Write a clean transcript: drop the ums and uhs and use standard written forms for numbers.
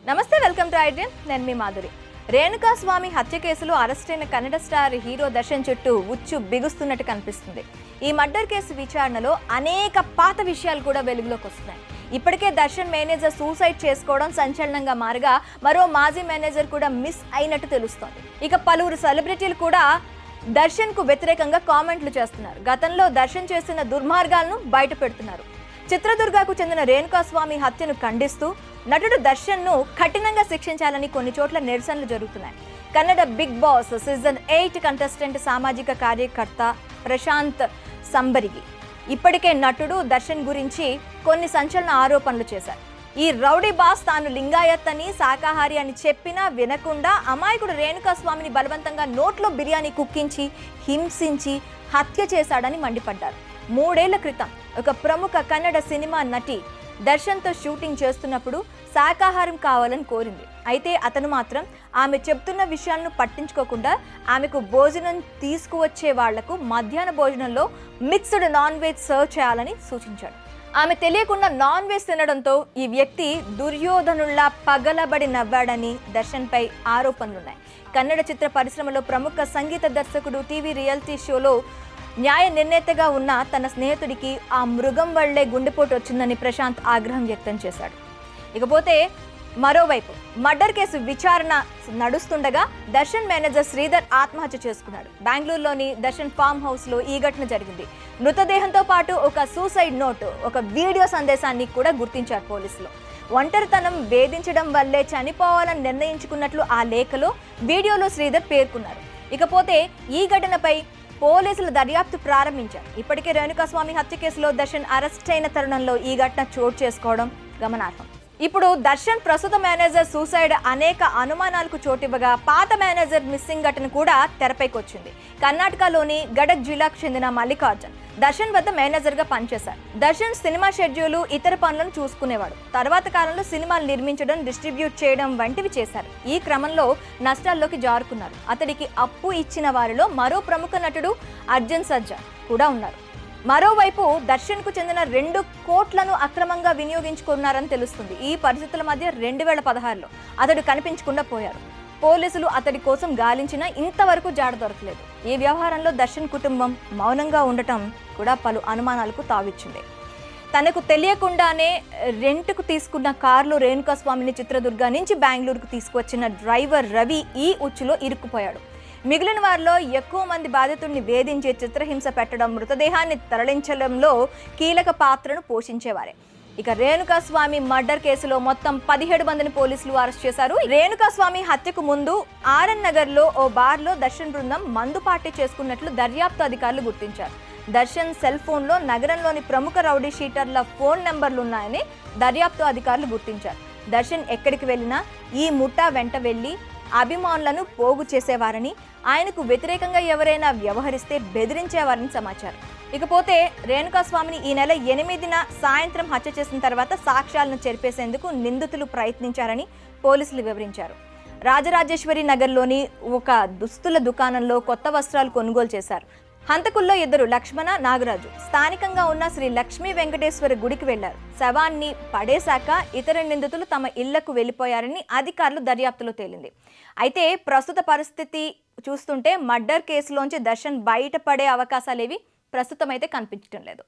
నమస్తే, welcome to iDream. నేను మీ మాధురి. రేణుకా స్వామి హత్య కేసులో అరెస్ట్ అయిన కన్నడ స్టార్ హీరో దర్శన్ చుట్టూ ఉచ్చు బిగుస్తున్నట్టు కనిపిస్తుంది. ఈ మర్డర్ కేసు విచారణలో అనేక పాత విషయాలు కూడా వెలుగులోకి వస్తున్నాయి. ఇప్పటికే దర్శన్ మేనేజర్ సూసైడ్ చేసుకోవడం సంచలనంగా మారగా మరో మాజీ మేనేజర్ కూడా మిస్ అయినట్టు తెలుస్తోంది. ఇక పలువురు సెలబ్రిటీలు కూడా దర్శన్ కు వ్యతిరేకంగా కామెంట్లు చేస్తున్నారు. గతంలో దర్శన్ చేసిన దుర్మార్గాలను బయట పెడుతున్నారు. చిత్రదుర్గకు చెందిన రేణుకా స్వామి హత్యను ఖండిస్తూ నటుడు దర్శన్ ను కఠినంగా శిక్షించాలని కొన్ని చోట్ల నిరసనలు జరుగుతున్నాయి. Kannada Bigg Boss season 8 contestant సామాజిక కార్యకర్త ప్రశాంత్ సంబరిగి ఇప్పటికే నటుడు దర్శన్ గురించి కొన్ని సంచలన ఆరోపణలు చేశారు. ఈ రౌడీ బాస్ తాను లింగాయత్ అని, శాకాహారి అని చెప్పినా వినకుండా అమాయకుడు రేణుకా స్వామిని బలవంతంగా నోట్లో బిర్యానీ కుక్కించి హింసించి హత్య చేశాడని మండిపడ్డారు. 3 ఏళ్ల క్రితం ఒక ప్రముఖ కన్నడ సినిమా నటి దర్శన్తో షూటింగ్ చేస్తున్నప్పుడు శాకాహారం కావాలని కోరింది. అయితే అతను మాత్రం ఆమె చెప్తున్న విషయాలను పట్టించుకోకుండా ఆమెకు భోజనం తీసుకువచ్చే వాళ్లకు మధ్యాహ్న భోజనంలో మిక్స్డ్ నాన్ వెజ్ సర్వ్ చేయాలని సూచించాడు. ఆమె తెలియకుండా నాన్ వెజ్ తినడంతో ఈ వ్యక్తి దుర్యోధనుల్లా పగలబడి నవ్వాడని దర్శన్ పై ఆరోపణలున్నాయి. కన్నడ చిత్ర పరిశ్రమలో ప్రముఖ సంగీత దర్శకుడు, టీవీ రియాలిటీ షోలో న్యాయ నిర్ణేతగా ఉన్న తన స్నేహితుడికి ఆ మృగం వల్లే గుండెపోటు వచ్చిందని ప్రశాంత్ ఆగ్రహం వ్యక్తం చేశాడు. ఇకపోతే మరోవైపు మర్డర్ కేసు విచారణ నడుస్తుండగా దర్శన్ మేనేజర్ శ్రీధర్ ఆత్మహత్య చేసుకున్నాడు. బెంగళూరులోని దర్శన్ ఫామ్ హౌస్ లో ఈ ఘటన జరిగింది. మృతదేహంతో పాటు ఒక సూసైడ్ నోట్, ఒక వీడియో సందేశాన్ని కూడా గుర్తించారు పోలీసులు. ఒంటరితనం వేధించడం వల్లే చనిపోవాలని నిర్ణయించుకున్నట్లు ఆ లేఖలో, వీడియోలో శ్రీధర్ పేర్కొన్నారు. ఇకపోతే ఈ ఘటనపై పోలీసులు దర్యాప్తు ప్రారంభించారు. ఇప్పటికే రేణుకా స్వామి హత్య కేసులో దర్శన్ అరెస్ట్ అయిన తరుణంలో ఈ ఘటన చోటు చేసుకోవడం గమనార్హం. ఇప్పుడు దర్శన్ ప్రస్తుత మేనేజర్ సూసైడ్ అనేక అనుమానాలకు చోటివ్వగా పాత మేనేజర్ మిస్సింగ్ ఘటన కూడా తెరపైకి వచ్చింది. కర్ణాటకలోని గడక్ జిల్లాకు చెందిన మల్లికార్జున్ దర్శన్ వద్ద మేనేజర్ గా పనిచేశారు. దర్శన్ సినిమా షెడ్యూలు, ఇతర పనులను చూసుకునేవాడు. తర్వాత కాలంలో సినిమాలు నిర్మించడం, డిస్ట్రిబ్యూట్ చేయడం వంటివి చేశారు. ఈ క్రమంలో నష్టాల్లోకి జారుకున్నారు. అతడికి అప్పు ఇచ్చిన వారిలో మరో ప్రముఖ నటుడు అర్జున్ సర్జా కూడా ఉన్నారు. మరోవైపు దర్శన్ కు చెందిన 2 కోట్లను అక్రమంగా వినియోగించుకున్నారని తెలుస్తుంది. ఈ పరిస్థితుల మధ్య 2016లో అతడు కనిపించకుండా పోయారు. పోలీసులు అతడి కోసం గాలించినా ఇంతవరకు జాడ దొరకలేదు. ఈ వ్యవహారంలో దర్శన్ కుటుంబం మౌనంగా ఉండటం కూడా పలు అనుమానాలకు తావిచ్చింది. తనకు తెలియకుండానే రెంట్కు తీసుకున్న కారులో రేణుకా స్వామిని చిత్రదుర్గ నుంచి బెంగళూరుకు తీసుకువచ్చిన డ్రైవర్ రవి ఈ ఉచ్చులో ఇరుక్కుపోయాడు. మిగిలిన వారిలో ఎక్కువ మంది బాధితుడిని వేధించి చిత్రహింస పెట్టడం, మృతదేహాన్ని తరలించడంలో కీలక పాత్రను పోషించేవారే. ఇక రేణుకా స్వామి మర్డర్ కేసులో మొత్తం 17 మందిని పోలీసులు అరెస్ట్ చేశారు. రేణుకా స్వామి హత్యకు ముందు ఆర్ఎన్ నగర్ లో ఓ బార్ లో దర్శన్ బృందం మందు పార్టీ చేసుకున్నట్లు దర్యాప్తు అధికారులు గుర్తించారు. దర్శన్ సెల్ ఫోన్ లో నగరంలోని ప్రముఖ రౌడీ షీటర్ల ఫోన్ నెంబర్లున్నాయని దర్యాప్తు అధికారులు గుర్తించారు. దర్శన్ ఎక్కడికి వెళ్ళినా ఈ ముఠా వెంట వెళ్లి అభిమానులను పోగు చేసేవారని, ఆయనకు వ్యతిరేకంగా ఎవరైనా వ్యవహరిస్తే బెదిరించేవారని సమాచారం. ఇకపోతే రేణుకా స్వామిని ఈ నెల 8న సాయంత్రం హత్య చేసిన తర్వాత సాక్ష్యాలను చెరిపేసేందుకు నిందితులు ప్రయత్నించారని పోలీసులు వివరించారు. రాజరాజేశ్వరి నగర్లోని ఒక దుస్తుల దుకాణంలో కొత్త వస్త్రాలు కొనుగోలు చేశారు. హంతకుల్లో 2 లక్ష్మణ, నాగరాజు స్థానికంగా ఉన్న శ్రీ లక్ష్మీ వెంకటేశ్వర గుడికి వెళ్లారు. శవాన్ని పడేశాక ఇతర నిందితులు తమ ఇళ్లకు వెళ్లిపోయారని అధికారులు దర్యాప్తులో తేలింది. అయితే ప్రస్తుత పరిస్థితి చూస్తుంటే మర్డర్ కేసులోంచి దర్శన్ బయటపడే అవకాశాలేవి ప్రస్తుతం అయితే కనిపించడం లేదు.